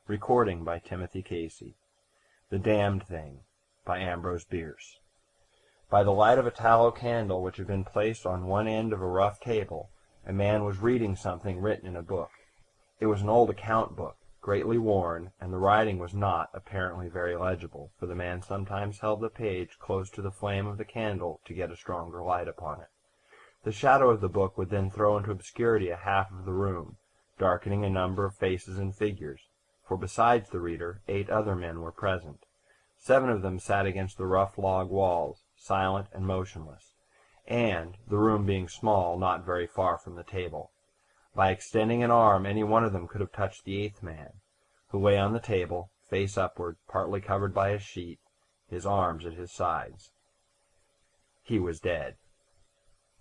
Recording by Timothy Casey. The Damned Thing by Ambrose Bierce. By the light of a tallow candle which had been placed on one end of a rough table, a man was reading something written in a book. It was an old account book, greatly worn, and the writing was not, apparently, very legible, for the man sometimes held the page close to the flame of the candle to get a stronger light upon it. The shadow of the book would then throw into obscurity a half of the room, darkening a number of faces and figures. For besides the reader, 8 other men were present. 7 of them sat against the rough log walls, silent and motionless, and, the room being small, not very far from the table. By extending an arm, any one of them could have touched the 8th man, who lay on the table, face upward, partly covered by a sheet, his arms at his sides. He was dead.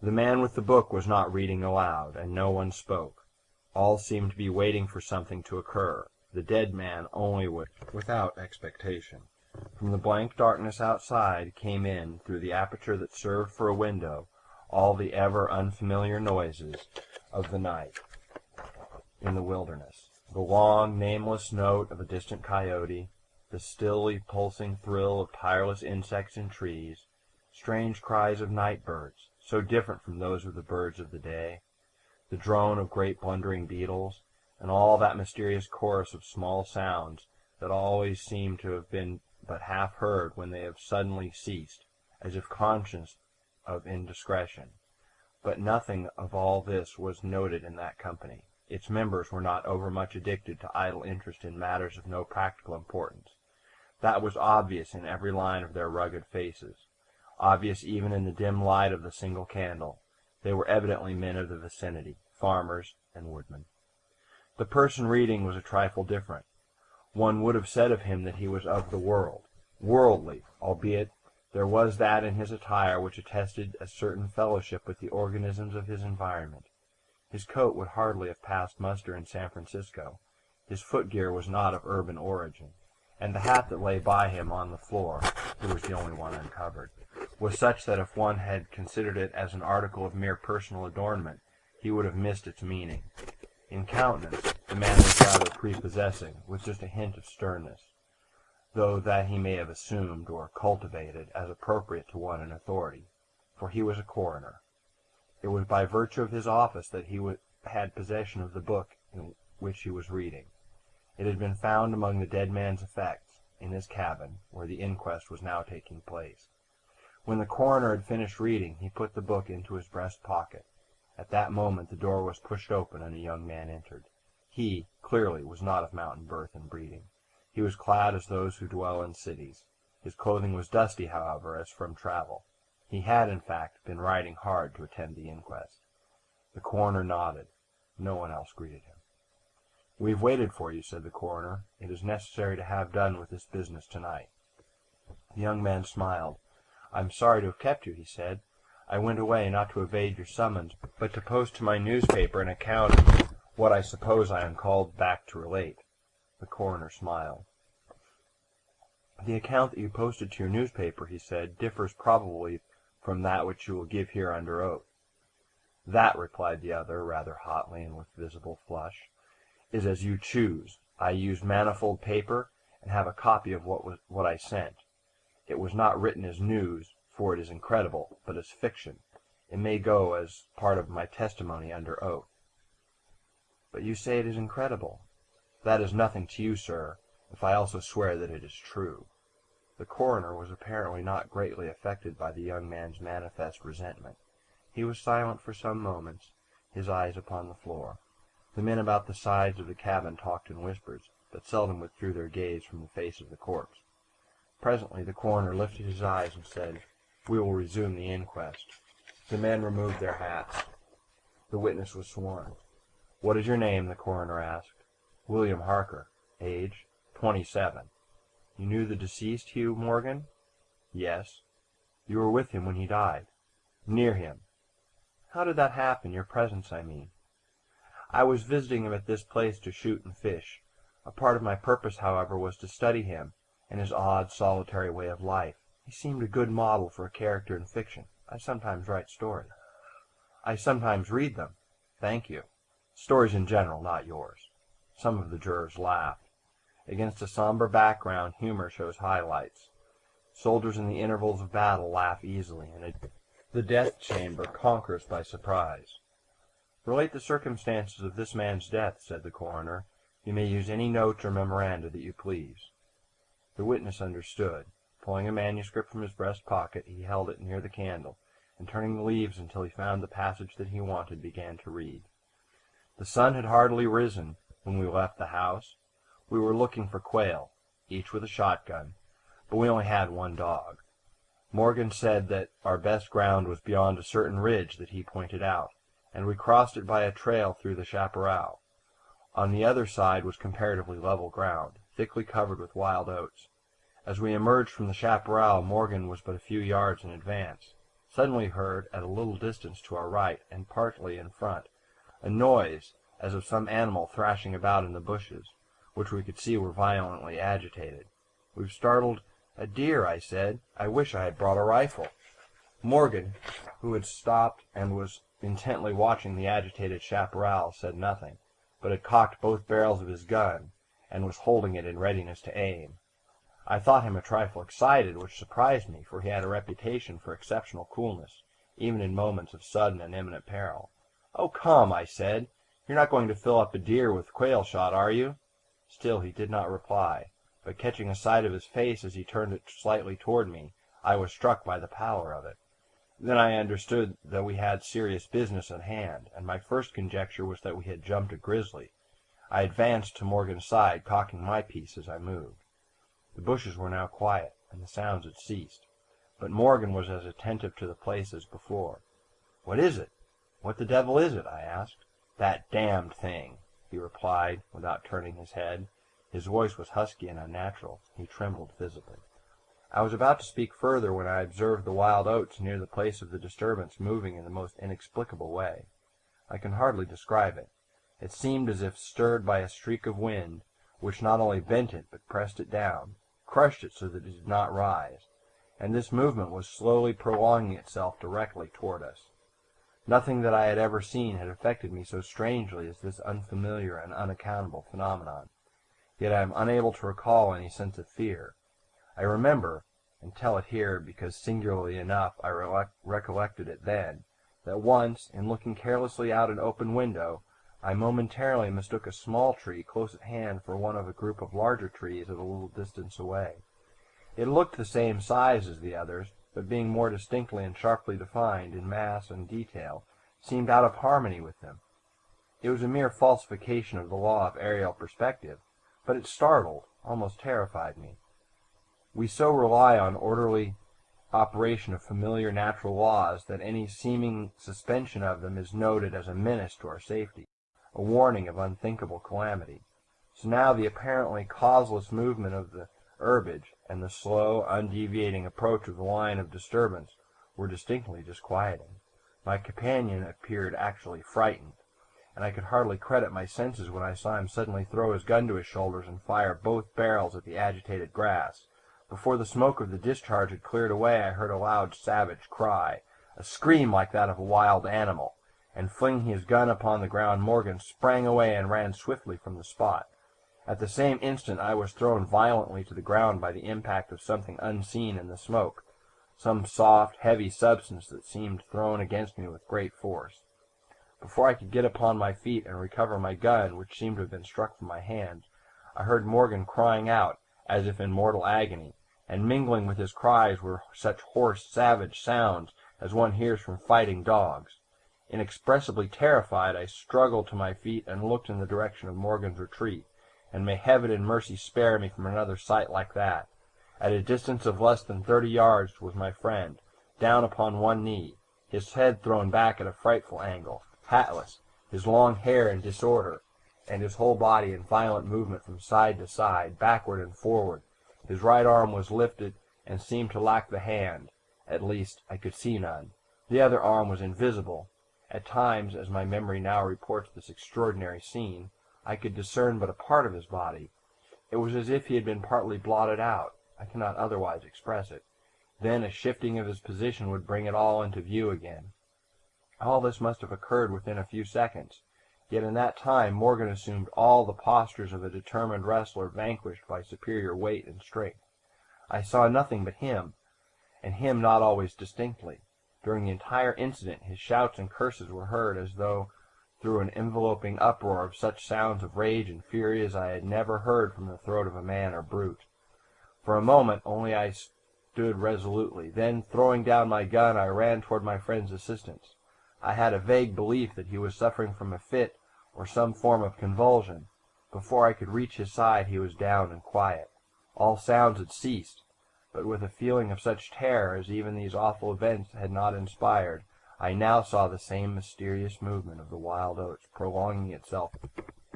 The man with the book was not reading aloud, and no one spoke. All seemed to be waiting for something to occur. The dead man only without expectation. From the blank darkness outside came in, through the aperture that served for a window, all the ever unfamiliar noises of the night in the wilderness. The long, nameless note of a distant coyote, the stilly pulsing thrill of tireless insects in trees, strange cries of night birds, so different from those of the birds of the day, the drone of great blundering beetles, and all that mysterious chorus of small sounds that always seem to have been but half heard when they have suddenly ceased, as if conscious of indiscretion. But nothing of all this was noted in that company. Its members were not overmuch addicted to idle interest in matters of no practical importance. That was obvious in every line of their rugged faces, obvious even in the dim light of the single candle. They were evidently men of the vicinity, farmers and woodmen. The person reading was a trifle different. One would have said of him that he was of the world, worldly, albeit there was that in his attire which attested a certain fellowship with the organisms of his environment. His coat would hardly have passed muster in San Francisco, his footgear was not of urban origin, and the hat that lay by him on the floor (he was the only one uncovered) was such that if one had considered it as an article of mere personal adornment, he would have missed its meaning. In countenance, the man was rather prepossessing, with just a hint of sternness, though that he may have assumed, or cultivated, as appropriate to one in authority, for he was a coroner. It was by virtue of his office that he had possession of the book in which he was reading. It had been found among the dead man's effects, in his cabin, where the inquest was now taking place. When the coroner had finished reading, he put the book into his breast pocket. At that moment the door was pushed open and a young man entered. He, clearly, was not of mountain birth and breeding. He was clad as those who dwell in cities. His clothing was dusty, however, as from travel. He had, in fact, been riding hard to attend the inquest. The coroner nodded. No one else greeted him. "We've waited for you," said the coroner. "It is necessary to have done with this business tonight." The young man smiled. "I'm sorry to have kept you," he said. "I went away not to evade your summons, but to post to my newspaper an account of what I suppose I am called back to relate." The coroner smiled. "The account that you posted to your newspaper," he said, "differs probably from that which you will give here under oath." "That," replied the other, rather hotly and with visible flush, "is as you choose. I used manifold paper, and have a copy of what I sent. It was not written as news, for it is incredible, but as fiction. It may go as part of my testimony under oath." "But you say it is incredible." "That is nothing to you, sir, if I also swear that it is true." The coroner was apparently not greatly affected by the young man's manifest resentment. He was silent for some moments, his eyes upon the floor. The men about the sides of the cabin talked in whispers, but seldom withdrew their gaze from the face of the corpse. Presently the coroner lifted his eyes and said, "We will resume the inquest." The men removed their hats. The witness was sworn. "What is your name?" the coroner asked. "William Harker." "Age?" 27. "You knew the deceased, Hugh Morgan?" "Yes." "You were with him when he died?" "Near him." "How did that happen, your presence, I mean?" "I was visiting him at this place to shoot and fish. A part of my purpose, however, was to study him and his odd, solitary way of life. He seemed a good model for a character in fiction. I sometimes write stories." "I sometimes read them." "Thank you. Stories in general, not yours." Some of the jurors laughed. Against a somber background, humor shows highlights. Soldiers in the intervals of battle laugh easily, and the death chamber conquers by surprise. "Relate the circumstances of this man's death," said the coroner. "You may use any notes or memoranda that you please." The witness understood. Pulling a manuscript from his breast pocket, he held it near the candle, and turning the leaves until he found the passage that he wanted, began to read. "The sun had hardly risen when we left the house. We were looking for quail, each with a shotgun, but we only had one dog. Morgan said that our best ground was beyond a certain ridge that he pointed out, and we crossed it by a trail through the chaparral. On the other side was comparatively level ground, thickly covered with wild oats. As we emerged from the chaparral, Morgan was but a few yards in advance. Suddenly we heard, at a little distance to our right, and partly in front, a noise as of some animal thrashing about in the bushes, which we could see were violently agitated. 'We've startled a deer,' I said. 'I wish I had brought a rifle.' Morgan, who had stopped and was intently watching the agitated chaparral, said nothing, but had cocked both barrels of his gun, and was holding it in readiness to aim. I thought him a trifle excited, which surprised me, for he had a reputation for exceptional coolness, even in moments of sudden and imminent peril. 'Oh, come,' I said, 'you're not going to fill up a deer with quail shot, are you?' Still he did not reply, but catching a sight of his face as he turned it slightly toward me, I was struck by the pallor of it. Then I understood that we had serious business at hand, and my first conjecture was that we had jumped a grizzly. I advanced to Morgan's side, cocking my piece as I moved. The bushes were now quiet, and the sounds had ceased, but Morgan was as attentive to the place as before. 'What is it? What the devil is it?' I asked. 'That damned thing,' he replied, without turning his head. His voice was husky and unnatural. He trembled visibly. I was about to speak further when I observed the wild oats near the place of the disturbance moving in the most inexplicable way. I can hardly describe it. It seemed as if stirred by a streak of wind, which not only bent it but pressed it down, crushed it so that it did not rise, and this movement was slowly prolonging itself directly toward us. Nothing that I had ever seen had affected me so strangely as this unfamiliar and unaccountable phenomenon. Yet I am unable to recall any sense of fear. I remember, and tell it here because singularly enough I recollected it then, that once, in looking carelessly out an open window, I momentarily mistook a small tree close at hand for one of a group of larger trees at a little distance away. It looked the same size as the others, but being more distinctly and sharply defined in mass and detail, seemed out of harmony with them. It was a mere falsification of the law of aerial perspective, but it startled, almost terrified me. We so rely on orderly operation of familiar natural laws that any seeming suspension of them is noted as a menace to our safety, a warning of unthinkable calamity. So now the apparently causeless movement of the herbage and the slow, undeviating approach of the line of disturbance were distinctly disquieting. My companion appeared actually frightened, and I could hardly credit my senses when I saw him suddenly throw his gun to his shoulders and fire both barrels at the agitated grass. Before the smoke of the discharge had cleared away, I heard a loud, savage cry, a scream like that of a wild animal, and flinging his gun upon the ground, Morgan sprang away and ran swiftly from the spot. At the same instant I was thrown violently to the ground by the impact of something unseen in the smoke, some soft, heavy substance that seemed thrown against me with great force. Before I could get upon my feet and recover my gun, which seemed to have been struck from my hand, I heard Morgan crying out, as if in mortal agony, and mingling with his cries were such hoarse, savage sounds as one hears from fighting dogs. Inexpressibly terrified, I struggled to my feet and looked in the direction of Morgan's retreat, and may Heaven in mercy spare me from another sight like that. At a distance of less than 30 yards was my friend, down upon one knee, his head thrown back at a frightful angle, hatless, his long hair in disorder, and his whole body in violent movement from side to side, backward and forward. His right arm was lifted and seemed to lack the hand. At least, I could see none. The other arm was invisible. At times, as my memory now reports this extraordinary scene, I could discern but a part of his body. It was as if he had been partly blotted out. I cannot otherwise express it. Then a shifting of his position would bring it all into view again. All this must have occurred within a few seconds, Yet in that time Morgan assumed all the postures of a determined wrestler vanquished by superior weight and strength. I saw nothing but him, and him not always distinctly. During the entire incident his shouts and curses were heard as though through an enveloping uproar of such sounds of rage and fury as I had never heard from the throat of a man or brute. For a moment only I stood resolutely. Then, throwing down my gun, I ran toward my friend's assistance. I had a vague belief that he was suffering from a fit or some form of convulsion. Before I could reach his side he was down and quiet. All sounds had ceased, but with a feeling of such terror as even these awful events had not inspired, I now saw the same mysterious movement of the wild oats prolonging itself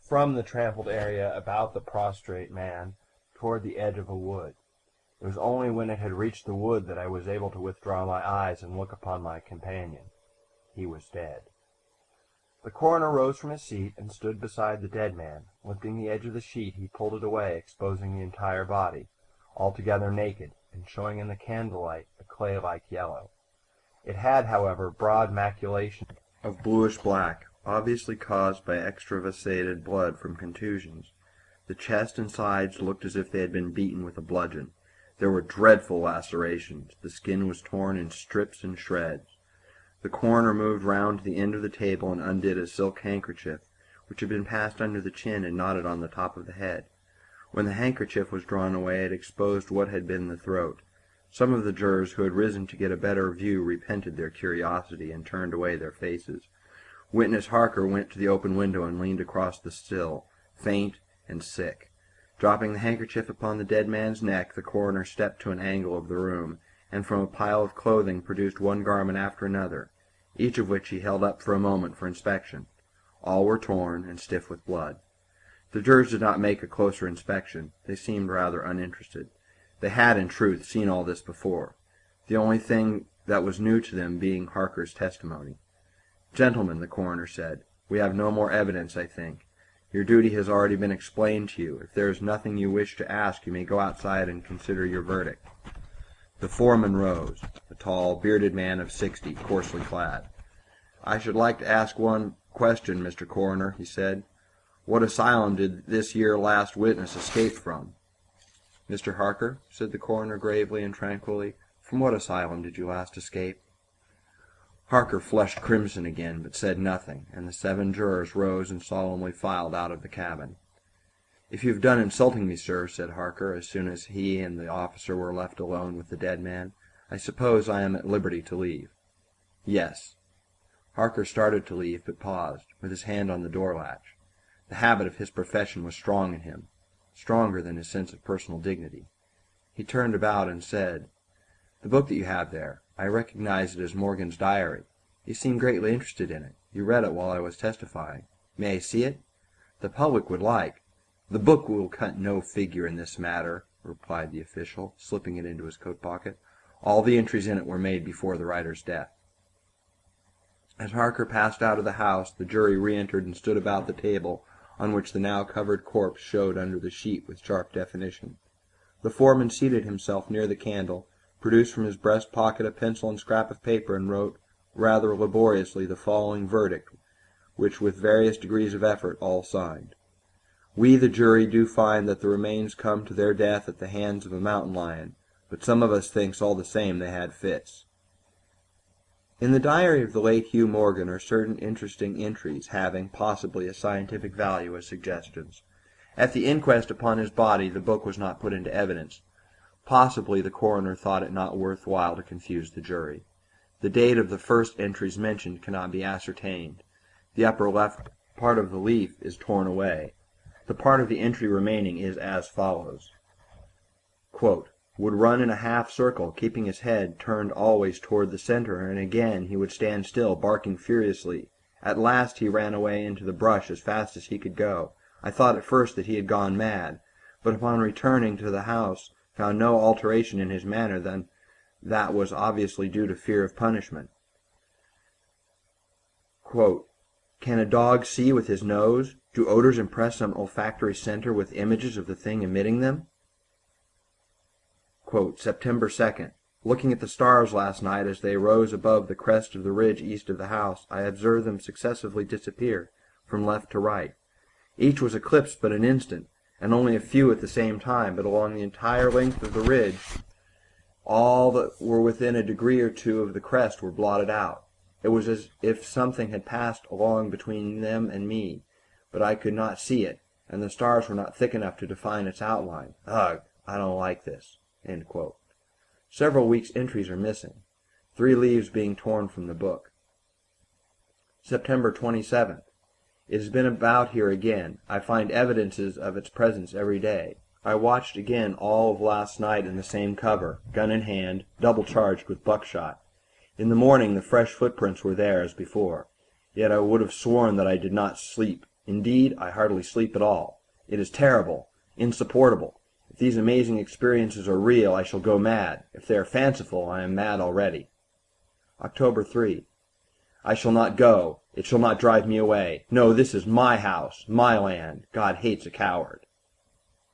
from the trampled area about the prostrate man toward the edge of a wood. It was only when it had reached the wood that I was able to withdraw my eyes and look upon my companion. He was dead. The coroner rose from his seat and stood beside the dead man. Lifting the edge of the sheet, he pulled it away, exposing the entire body, altogether naked, and showing in the candlelight a clay-like yellow. It had, however, broad maculation of bluish-black, obviously caused by extravasated blood from contusions. The chest and sides looked as if they had been beaten with a bludgeon. There were dreadful lacerations. The skin was torn in strips and shreds. The coroner moved round to the end of the table and undid a silk handkerchief, which had been passed under the chin and knotted on the top of the head. When the handkerchief was drawn away, it exposed what had been the throat. Some of the jurors who had risen to get a better view repented their curiosity and turned away their faces. Witness Harker went to the open window and leaned across the sill, faint and sick. Dropping the handkerchief upon the dead man's neck, the coroner stepped to an angle of the room, and from a pile of clothing produced one garment after another, each of which he held up for a moment for inspection. All were torn and stiff with blood. The jurors did not make a closer inspection. They seemed rather uninterested. They had, in truth, seen all this before, the only thing that was new to them being Harker's testimony. "Gentlemen," the coroner said, "we have no more evidence, I think. Your duty has already been explained to you. If there is nothing you wish to ask, you may go outside and consider your verdict." The foreman rose, a tall, bearded man of 60, coarsely clad. "I should like to ask one question, Mr. Coroner," he said. "What asylum did this year last witness escape from?" "Mr. Harker," said the coroner gravely and tranquilly, "from what asylum did you last escape?" Harker flushed crimson again, but said nothing, and the 7 jurors rose and solemnly filed out of the cabin. "If you have done insulting me, sir," said Harker, as soon as he and the officer were left alone with the dead man, "I suppose I am at liberty to leave." "Yes." Harker started to leave, but paused, with his hand on the door latch. The habit of his profession was strong in him, stronger than his sense of personal dignity. He turned about and said, "The book that you have there, I recognize it as Morgan's diary. You seem greatly interested in it. You read it while I was testifying. May I see it? The public would like—" "The book will cut no figure in this matter," replied the official, slipping it into his coat pocket. "All the entries in it were made before the writer's death." As Harker passed out of the house, the jury re-entered and stood about the table on which the now covered corpse showed under the sheet with sharp definition. The foreman seated himself near the candle, produced from his breast pocket a pencil and scrap of paper, and wrote rather laboriously the following verdict, which with various degrees of effort all signed: "We, the jury, do find that the remains come to their death at the hands of a mountain lion, but some of us thinks all the same they had fits." In the diary of the late Hugh Morgan are certain interesting entries having, possibly, a scientific value as suggestions. At the inquest upon his body the book was not put into evidence. Possibly the coroner thought it not worth while to confuse the jury. The date of the first entries mentioned cannot be ascertained. The upper left part of the leaf is torn away. The part of the entry remaining is as follows: Quote, "Would run in a half circle, keeping his head turned always toward the center, and again he would stand still, barking furiously. At last he ran away into the brush as fast as he could go. I thought at first that he had gone mad, but upon returning to the house found no alteration in his manner than that was obviously due to fear of punishment." Quote, "Can a dog see with his nose? Do odors impress some olfactory center with images of the thing emitting them?" Quote, "September 2nd. Looking at the stars last night as they rose above the crest of the ridge east of the house, I observed them successively disappear, from left to right. Each was eclipsed but an instant, and only a few at the same time, but along the entire length of the ridge all that were within a degree or two of the crest were blotted out. It was as if something had passed along between them and me, but I could not see it, and the stars were not thick enough to define its outline. Ugh, I don't like this." End quote. Several weeks' entries are missing, 3 leaves being torn from the book. September 27th. It has been about here again. I find evidences of its presence every day. I watched again all of last night in the same cover, gun in hand, double charged with buckshot. In the morning the fresh footprints were there as before. Yet I would have sworn that I did not sleep. Indeed, I hardly sleep at all. It is terrible, insupportable. If these amazing experiences are real, I shall go mad. If they are fanciful, I am mad already. October 3. I shall not go. It shall not drive me away. No, this is my house, my land. God hates a coward.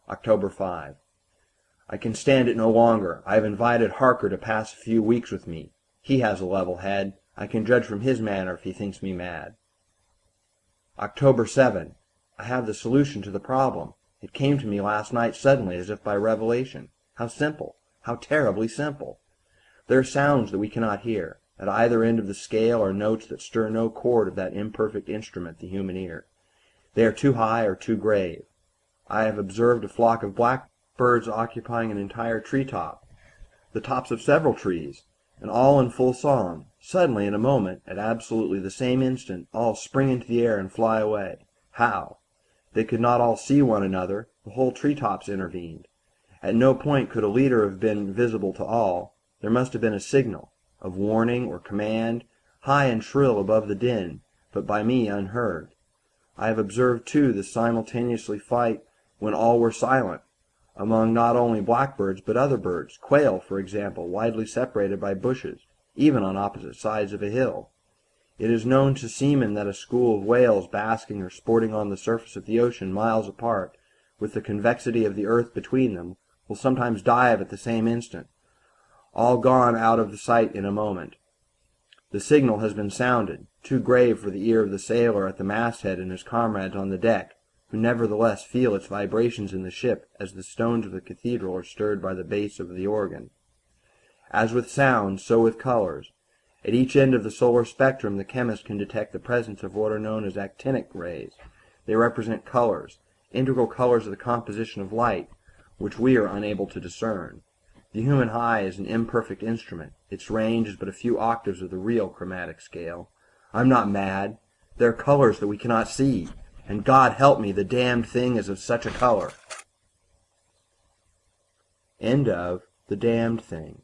October 5. I can stand it no longer. I have invited Harker to pass a few weeks with me. He has a level head. I can judge from his manner if he thinks me mad. October 7. I have the solution to the problem. It came to me last night suddenly, as if by revelation. How simple! How terribly simple! There are sounds that we cannot hear. At either end of the scale are notes that stir no chord of that imperfect instrument, the human ear. They are too high or too grave. I have observed a flock of blackbirds occupying an entire treetop, the tops of several trees, and all in full song. Suddenly, in a moment, at absolutely the same instant, all spring into the air and fly away. How? They could not all see one another. The whole treetops intervened. At no point could a leader have been visible to all. There must have been a signal of warning or command, high and shrill above the din, but by me unheard. I have observed, too, the simultaneously fight when all were silent, among not only blackbirds but other birds, quail, for example, widely separated by bushes, even on opposite sides of a hill. It is known to seamen that a school of whales basking or sporting on the surface of the ocean miles apart, with the convexity of the earth between them, will sometimes dive at the same instant, all gone out of sight in a moment. The signal has been sounded, too grave for the ear of the sailor at the masthead and his comrades on the deck, who nevertheless feel its vibrations in the ship as the stones of the cathedral are stirred by the bass of the organ. As with sounds, so with colors. At each end of the solar spectrum the chemist can detect the presence of what are known as actinic rays. They represent colors, integral colors of the composition of light, which we are unable to discern. The human eye is an imperfect instrument. Its range is but a few octaves of the real chromatic scale. I'm not mad. There are colors that we cannot see. And God help me, the damned thing is of such a color. End of The Damned Thing.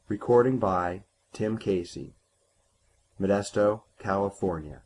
Recording by Tim Casey, Modesto, California.